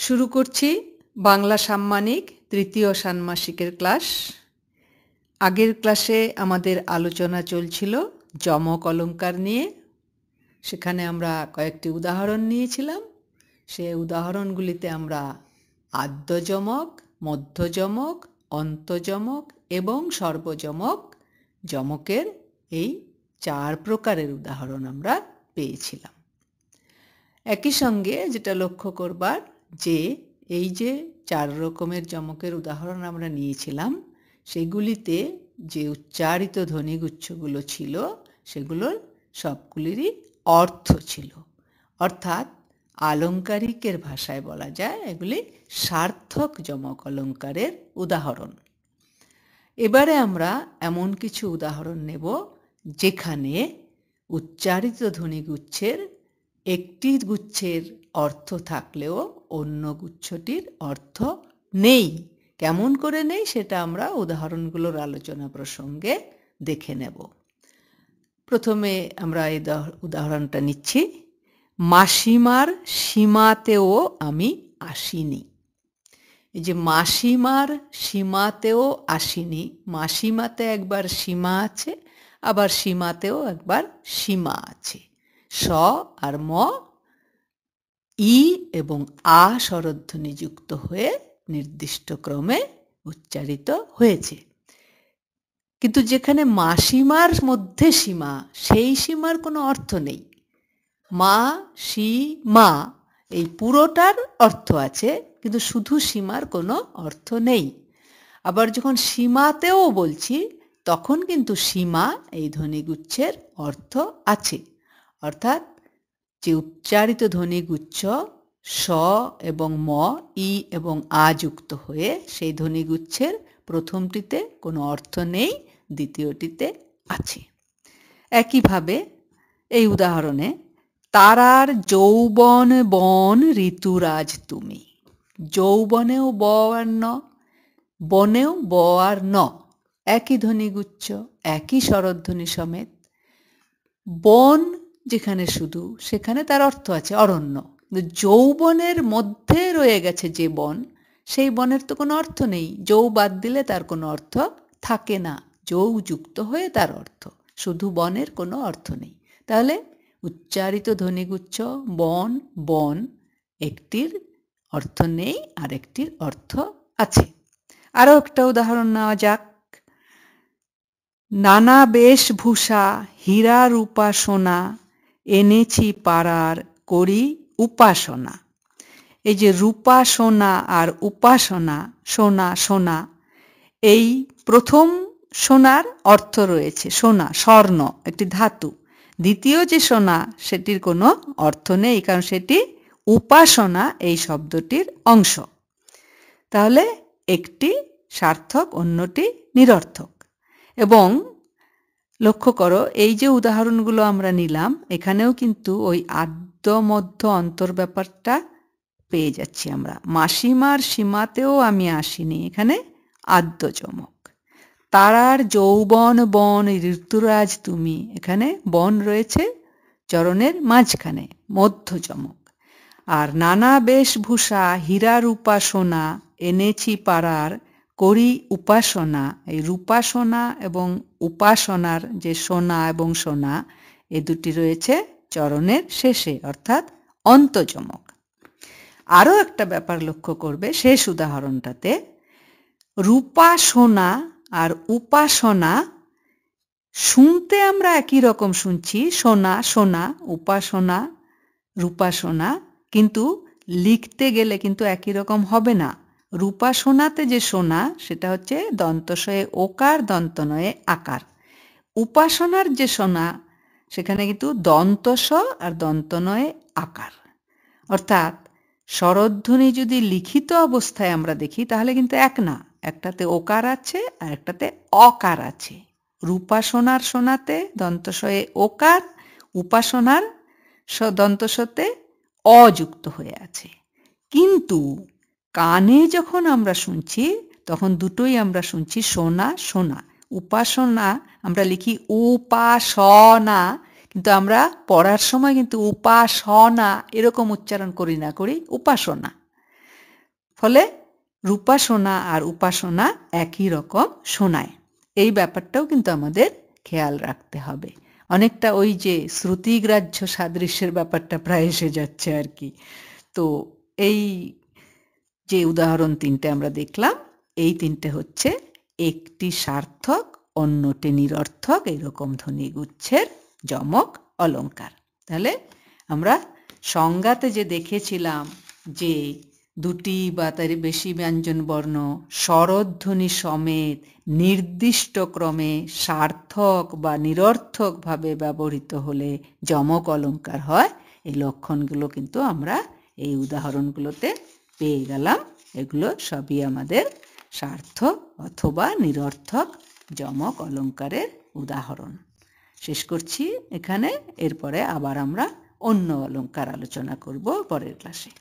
শুরু করছি বাংলা সাম্মানিক তৃতীয় ষান্মাসিকের ক্লাস। আগের ক্লাসে আমাদের আলোচনা চলছিল যমক অলঙ্কার নিয়ে। সেখানে আমরা কয়েকটি উদাহরণ নিয়েছিলাম। সে উদাহরণগুলিতে আমরা আদ্যযমক, মধ্যযমক, অন্তযমক এবং সর্বযমক যমকের এই 4 প্রকারের উদাহরণ আমরা পেয়েছিলাম। একই সঙ্গে যেটা লক্ষ্য করবার যে এই যে 4 রকমের যমকের উদাহরণ আমরা নিয়েছিলাম, সেগুলিতে যে উচ্চারিত ধ্বনিগুচ্ছগুলো ছিল সেগুলোর সবগুলিরই অর্থ ছিল, অর্থাৎ আলংকারিকের ভাষায় বলা যায় এগুলি সার্থক যমক অলঙ্কারের উদাহরণ। এবারে আমরা এমন কিছু উদাহরণ নেব যেখানে উচ্চারিত ধ্বনিগুচ্ছের একটি গুচ্ছের অর্থ থাকলেও অন্য গুচ্ছটির অর্থ নেই। কেমন করে নেই সেটা আমরা উদাহরণগুলোর আলোচনা প্রসঙ্গে দেখে নেব। প্রথমে আমরা এই উদাহরণটা নিচ্ছি। মাসিমার সীমাতেও আমি আসিনি। এই যে মাসিমার সীমাতেও আসিনি, মাসিমাতে একবার সীমা আছে, আবার সীমাতেও একবার সীমা আছে। স আর ম ই এবং আ স্বরধ্বনি যুক্ত হয়ে নির্দিষ্ট ক্রমে উচ্চারিত হয়েছে। কিন্তু যেখানে মাসিমার মধ্যে সীমা, সেই সীমার কোনো অর্থ নেই। মা সী মা এই পুরোটার অর্থ আছে, কিন্তু শুধু সীমার কোনো অর্থ নেই। আবার যখন সীমাতেও বলছি তখন কিন্তু সীমা এই ধ্বনিগুচ্ছের অর্থ আছে, অর্থাৎ যে উচ্চারিত ধ্বনিগুচ্ছ স এবং ম, ই এবং আ যুক্ত হয়ে সেই ধ্বনিগুচ্ছের প্রথমটিতে কোনো অর্থ নেই, দ্বিতীয়টিতে আছে। একইভাবে এই উদাহরণে তারার যৌবন বন ঋতুরাজ তুমি, যৌবনেও ব আর ন, বনেও ব আর ন, একই ধ্বনিগুচ্ছ, একই স্বরধ্বনি সমেত। বন যেখানে শুধু, সেখানে তার অর্থ আছে অরণ্য। যৌবনের মধ্যে রয়ে গেছে যে বন, সেই বনের তো কোনো অর্থ নেই। যৌ বাদ দিলে তার কোনো অর্থ থাকে না, যৌ যুক্ত হয়ে তার অর্থ, শুধু বনের কোনো অর্থ নেই। তাহলে উচ্চারিত ধ্বনিগুচ্ছ বন বন, একটির অর্থ নেই আর একটির অর্থ আছে। আরও একটা উদাহরণ নেওয়া যাক। নানা বেশভূষা হীরা রূপা সোনা এনেছি পাড়ার করি উপাসনা। এই যে রূপা সোনা আর উপাসনা, সোনা সোনা, এই প্রথম সোনার অর্থ রয়েছে সোনা, স্বর্ণ, একটি ধাতু। দ্বিতীয় যে সোনা সেটির কোনো অর্থ নেই, কারণ সেটি উপাসনা এই শব্দটির অংশ। তাহলে একটি সার্থক, অন্যটি নিরর্থক। এবং লক্ষ্য করো এই যে উদাহরণগুলো আমরা নিলাম, এখানেও কিন্তু ওই আদ্য মধ্য অন্তর ব্যাপারটা পেয়ে যাচ্ছি আমরা। মাসিমার সীমাতেও আমি আসিনি, এখানে আদ্য যমক। তারার যৌবন বন ঋতুরাজ তুমি, এখানে বন রয়েছে চরণের মাঝখানে, মধ্য যমক। আর নানা বেশভূষা হীরা রূপা সোনা এনেছি পাড়ার করি উপাসনা, এই রূপাসনা এবং উপাসনার যে সোনা এবং সোনা, এ দুটি রয়েছে চরণের শেষে, অর্থাৎ অন্তযমক। আরও একটা ব্যাপার লক্ষ্য করবে শেষ উদাহরণটাতে, রূপাসনা আর উপাসনা শুনতে আমরা একই রকম শুনছি, সোনা সোনা, উপাসনা রূপাসনা, কিন্তু লিখতে গেলে কিন্তু একই রকম হবে না। রূপাসনাতে যে সোনা সেটা হচ্ছে দন্তস্বয়ে ওকার, দন্তনয়ে আকার। উপাসনার যে সোনা সেখানে কিন্তু দন্তস আর দন্তনয়ে আকার। অর্থাৎ স্বরধ্বনি যদি লিখিত অবস্থায় আমরা দেখি তাহলে কিন্তু এক না, একটাতে ওকার আছে আর একটাতে অকার আছে। রূপাসনার সোনাতে দন্তস্বয়ে ওকার, উপাসনার দন্তস্বতে অযুক্ত হয়ে আছে। কিন্তু কানে যখন আমরা শুনছি তখন দুটোই আমরা শুনছি সোনা সোনা। উপাসনা আমরা লিখি উপাসনা, কিন্তু আমরা পড়ার সময় কিন্তু উপাসনা এরকম উচ্চারণ করি না, করি উপাসনা। ফলে রূপা সোনা আর উপাসনা একই রকম শোনায়। এই ব্যাপারটাও কিন্তু আমাদের খেয়াল রাখতে হবে। অনেকটা ওই যে শ্রুতিগ্রাহ্য সাদৃশ্যের ব্যাপারটা প্রায় এসে যাচ্ছে আর কি। তো এই যে উদাহরণ তিনটে আমরা দেখলাম, এই তিনটে হচ্ছে একটি সার্থক অন্যটি নিরর্থক এরকম ধ্বনিগুচ্ছের যমক অলঙ্কার। তাহলে আমরা সংজ্ঞাতে যে দেখেছিলাম যে দুটি বা তার বেশি ব্যঞ্জন বর্ণ স্বরধ্বনি সমেত নির্দিষ্ট ক্রমে সার্থক বা নিরর্থকভাবে ব্যবহৃত হলে যমক অলঙ্কার হয়, এই লক্ষণগুলো কিন্তু আমরা এই উদাহরণগুলোতে পেয়ে গেলাম। এগুলো সবই আমাদের সার্থক অথবা নিরর্থক যমক অলঙ্কারের উদাহরণ। শেষ করছি এখানে। এরপরে আবার আমরা অন্য অলঙ্কার আলোচনা করব পরের ক্লাসে।